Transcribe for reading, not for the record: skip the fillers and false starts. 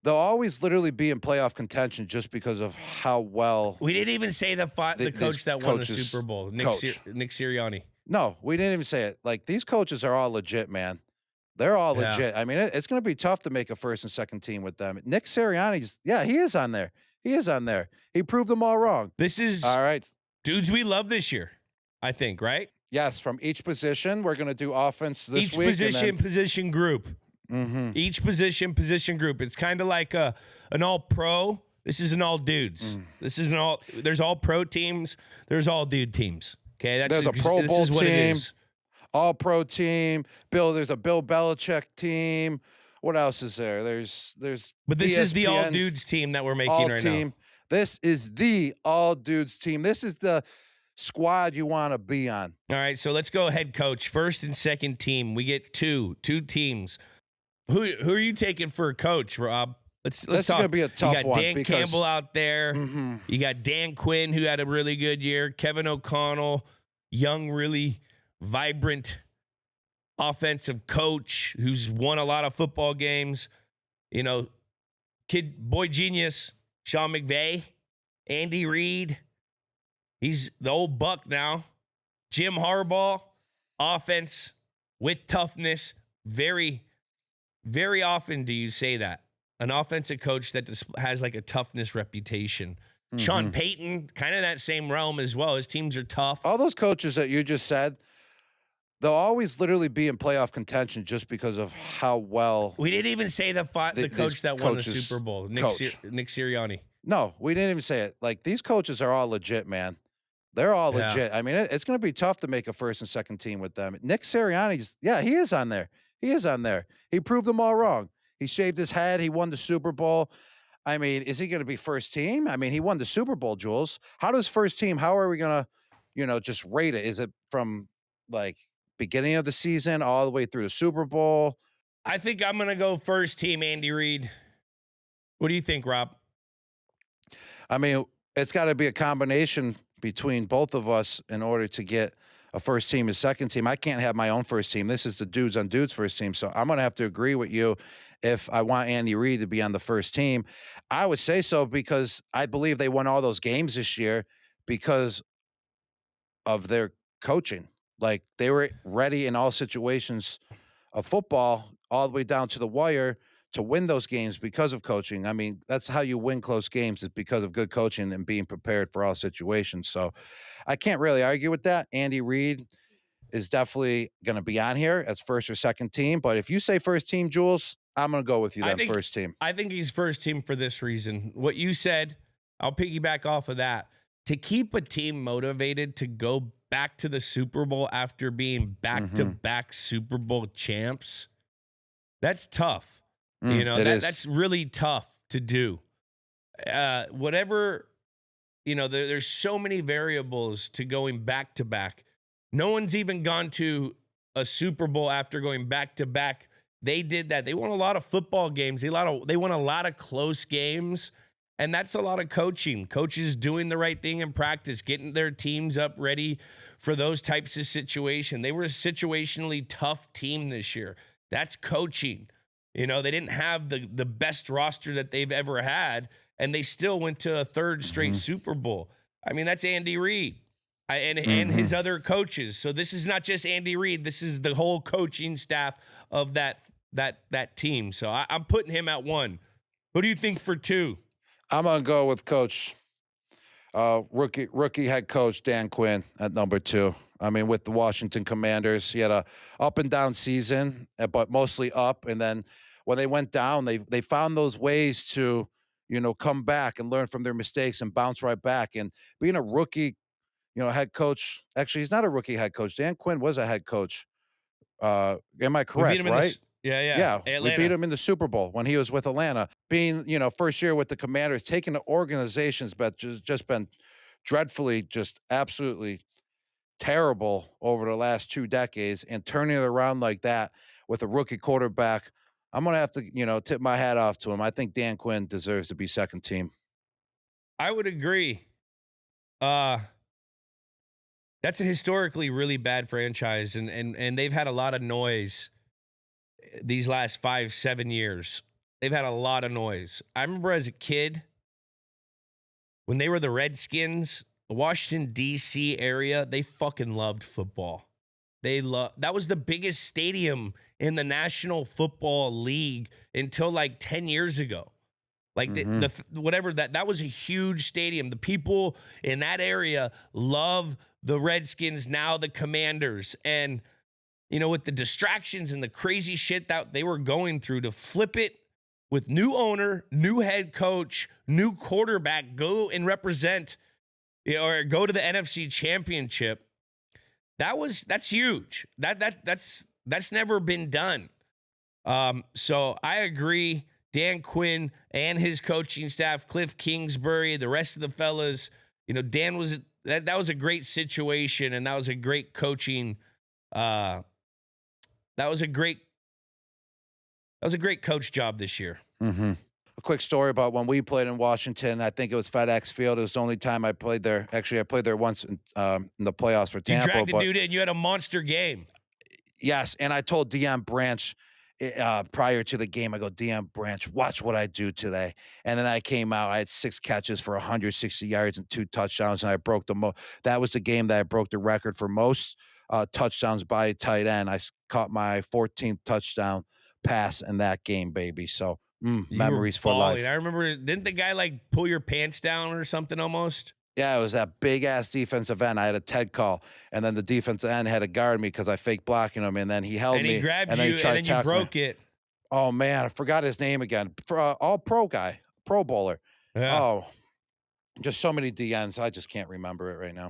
they'll always literally be in playoff contention just because of how well We didn't even say the these coach that won the coaches Super Bowl, coach. Nick Sirianni. No, we didn't even say it. Like, these coaches are all legit, man. They're all Yeah. legit. I mean, it's gonna be tough to make a first and second team with them. Nick Sirianni's yeah, he is on there. He is on there. He proved them all wrong. This is All right. dudes we love this year, I think, right? Yes, from each position, we're gonna do offense this Each week. position group. Mhm. Each position group. It's kind of like an all pro. This is an all dudes. This is an all. There's all pro teams. There's all dude teams. Okay, There's a Pro this Bowl is what it team, is. all pro team. There's a Bill Belichick team. What else is there? There's But this is the all ESPN's dudes team that we're making all right team. This is the all dudes team. This is the squad you want to be on. now. All right, so let's go head coach, first and second team. We get two teams. Who are you taking for a coach, Rob? Let's This is talk. gonna be a tough You got one Dan because- Campbell out there. Mhm. You got Dan Quinn, who had a really good year. Kevin O'Connell, young, really vibrant offensive coach who's won a lot of football games. You know, boy genius, Sean McVay, Andy Reid. He's the old buck now. Jim Harbaugh, offense with toughness. Very, very often do you say that. An offensive coach that has like a toughness reputation. Sean Payton, kind of that same realm as well. His teams are tough. All those coaches that you just said, they'll always literally be in playoff contention just because of how well. We didn't even say the these coach that won the coaches Super Bowl, Nick Sirianni. No, we didn't even say it. Like, these coaches are all legit, man. They're all Yeah. legit. I mean, it's going to be tough to make a first and second team with them. Nick Sirianni's, yeah, he is on there. He is on there. He proved them all wrong. He shaved his head. He won the Super Bowl. I mean, is he going to be first team? I mean, he won the Super Bowl, Jules. How does first team, how are we going to, just rate it? Is it from like beginning of the season all the way through the Super Bowl? I think I'm going to go first team, Andy Reid. What do you think, Rob? I mean, it's got to be a combination between both of us in order to get a first team and second team. I can't have my own first team. This is the dudes on dudes first team. So I'm going to have to agree with you if I want Andy Reid to be on the first team. I would say so because I believe they won all those games this year because of their coaching. Like, they were ready in all situations of football all the way down to the wire to win those games because of coaching. I mean, that's how you win close games, is because of good coaching and being prepared for all situations. So I can't really argue with that. Andy Reid is definitely going to be on here as first or second team. But if you say first team, Jules, I'm going to go with you then, first team. I think he's first team for this reason. What you said, I'll piggyback off of that. To keep a team motivated to go back to the Super Bowl after being back-to-back Super Bowl champs, that's tough. That's really tough to do. Whatever, there's so many variables to going back to back. No one's even gone to a Super Bowl after going back to back. They did that. They won a lot of football games. They won a lot of close games, and that's a lot of coaching. Coaches doing the right thing in practice, getting their teams up ready for those types of situations. They were a situationally tough team this year. That's coaching. They didn't have the best roster that they've ever had, and they still went to a third straight Super Bowl. I mean, that's Andy Reid and his other coaches. So this is not just Andy Reid. This is the whole coaching staff of that team. So I'm putting him at one. Who do you think for two? I'm going to go with coach, rookie head coach Dan Quinn at number two. I mean, with the Washington Commanders, he had a up and down season, but mostly up. And then when they went down, they found those ways to, come back and learn from their mistakes and bounce right back. And being a rookie, head coach, actually, he's not a rookie head coach. Dan Quinn was a head coach. Am I correct, right? Yeah. We beat him in the Super Bowl when he was with Atlanta. Being, first year with the Commanders, taking the organization's but just been dreadfully, just absolutely terrible over the last 2 decades, and turning it around like that with a rookie quarterback. I'm going to have to, tip my hat off to him. I think Dan Quinn deserves to be second team. I would agree. That's a historically really bad franchise, and they've had a lot of noise these last 5-7 years. they've had a lot of noise. I remember as a kid when they were the Redskins, the Washington D.C. area, they fucking loved football. That was the biggest stadium in the National Football League until like 10 years ago. Like Hmm. whatever that was a huge stadium. The people in that area love the Redskins, now the Commanders. And with the distractions and the crazy shit that they were going through, to flip it with new owner, new head coach, new quarterback, go and represent, or go to the NFC Championship. That's huge. That's never been done. So I agree. Dan Quinn and his coaching staff, Cliff Kingsbury, the rest of the fellas, Dan was that was a great situation, and that was a great coaching. That was a great coach job this year. Hmm. A quick story about when we played in Washington. I think it was FedEx Field. It was the only time I played there. Actually, I played there once in the playoffs for You Tampa. dragged a But dude in, you had a monster game. yes, and I told Deon Branch prior to the game, I go, Deon Branch, watch what I do today. And then I came out, I had 6 catches for 160 yards and 2 touchdowns, and I broke that was the game that I broke the record for most touchdowns by a tight end. Caught my 14th touchdown pass in that game, baby. So You were memories for balling. I life. remember, didn't the guy like pull your pants down or something almost? Yeah, it was that big ass defensive end. I had a Ted call, and then the defensive end had to guard me because I faked blocking him, and then he held And he me, grabbed and then he you, and tried to then you tackle me. broke it. Oh man, I forgot his name again. All pro guy, Pro Bowler. Yeah. Oh, just so many DNs. I just can't remember it right now.